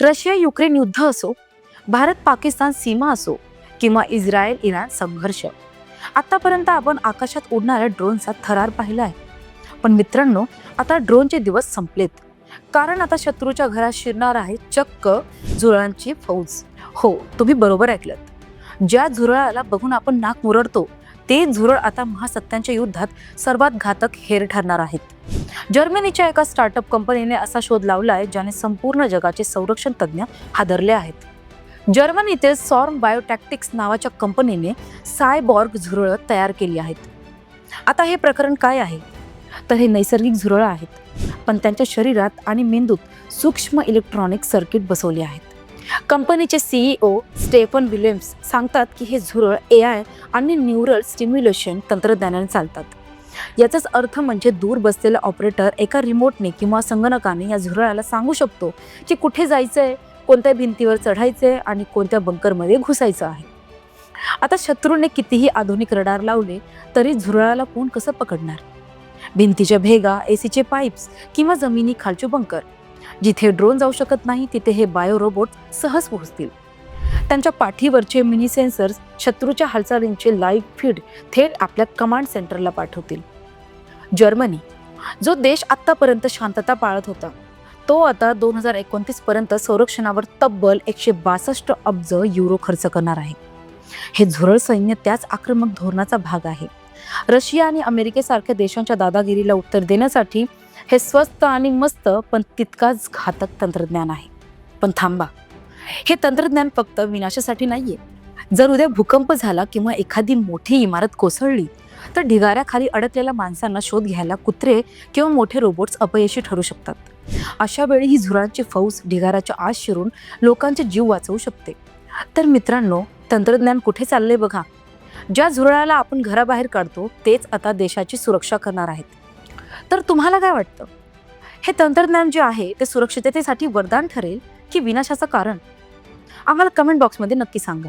Russia Ukraine युद्ध असो, भारत पाकिस्तान सीमा असो किंवा इस्रायल इराण संघर्ष, आतापर्यंत आपण आकाशात उडणाऱ्या ड्रोनचा थरार पाहिला आहे. पण मित्रांनो, आता ड्रोनचे दिवस संपलेत. कारण आता शत्रूच्या घरात शिरणार आहे चक्क झुरळांची फौज. हो, तुम्ही बरोबर ऐकलत. ज्या झुरळाला बघून आपण नाक मुरडतो, ते झुरळ आता महासत्तांच्या युद्धात सर्वात घातक हेर ठरणार आहेत. जर्मनीच्या एका स्टार्टअप कंपनीने असा शोध लावलाय ज्याने संपूर्ण जगाचे संरक्षण तज्ज्ञ हादरले आहेत. जर्मनीतील सॉर्म बायोटॅक्टिक्स नावाच्या कंपनीने सायबॉर्ग झुरळ तयार केली आहेत. आता हे प्रकरण काय आहे? तर हे नैसर्गिक झुरळ आहेत, पण त्यांच्या शरीरात आणि मेंदूत सूक्ष्म इलेक्ट्रॉनिक सर्किट बसवले आहेत. कंपनीचे सीईओ स्टेफन विल्यम्स सांगतात की हे झुरळ AI आणि न्यूरल स्टिम्युलेशन तंत्रज्ञानाने चालतात. याचाच अर्थ म्हणजे दूर बसलेला ऑपरेटर एका रिमोटने किंवा संगणकाने या झुरळाला सांगू शकतो की कुठे जायचंय, कोणत्या भिंतीवर चढायचंय आणि कोणत्या बंकरमध्ये घुसायचं आहे. आता शत्रूने कितीही आधुनिक रडार लावले तरी झुरळाला कोण कसं पकडणार? भिंतीच्या भेगा, एसीचे पाईप्स किंवा जमिनी खालचे बंकर. जिथे ड्रोन जाऊ शकत नाही तिथे हे बायो रोबोट सहज पोहोचतील. त्यांच्या पाठीवरचे मिनी सेन्सर्स शत्रूच्या हालचालींचे लाईव्ह फीड थेट आपल्या कमांड सेंटरला पाठवतील. जर्मनी, जो देश आतापर्यंत शांतता पाळत होता, तो आता 2029 पर्यंत संरक्षणावर तब्बल 162 अब्ज युरो खर्च करणार आहे. हे झुरळ सैन्य त्याच आक्रमक धोरणाचा भाग आहे. रशिया आणि अमेरिकेसारख्या देशांच्या दादागिरीला उत्तर देण्यासाठी हे स्वस्त आणि मस्त पण तितकाच घातक तंत्रज्ञान आहे. पण थांबा, हे तंत्रज्ञान फक्त विनाशासाठी नाहीये. जर उद्या भूकंप झाला किंवा एखादी मोठी इमारत कोसळली तर ढिगाऱ्याखाली अडकलेल्या माणसांना शोध घ्यायला कुत्रे किंवा मोठे रोबोट्स अपयशी ठरू शकतात. अशा वेळी ही झुरळांची फौज ढिगाऱ्याच्या आत शिरून लोकांचे जीव वाचवू शकते. तर मित्रांनो, तंत्रज्ञान कुठे चाललंय बघा. ज्या झुरळाला आपण घराबाहेर काढतो तेच आता देशाची सुरक्षा करणार आहेत. तर तुम्हाला काय वाटतं? हे तंत्रज्ञान जे आहे ते सुरक्षिततेसाठी वरदान ठरेल की विनाशाचं कारण? आम्हाला कमेंट बॉक्समध्ये नक्की सांगा.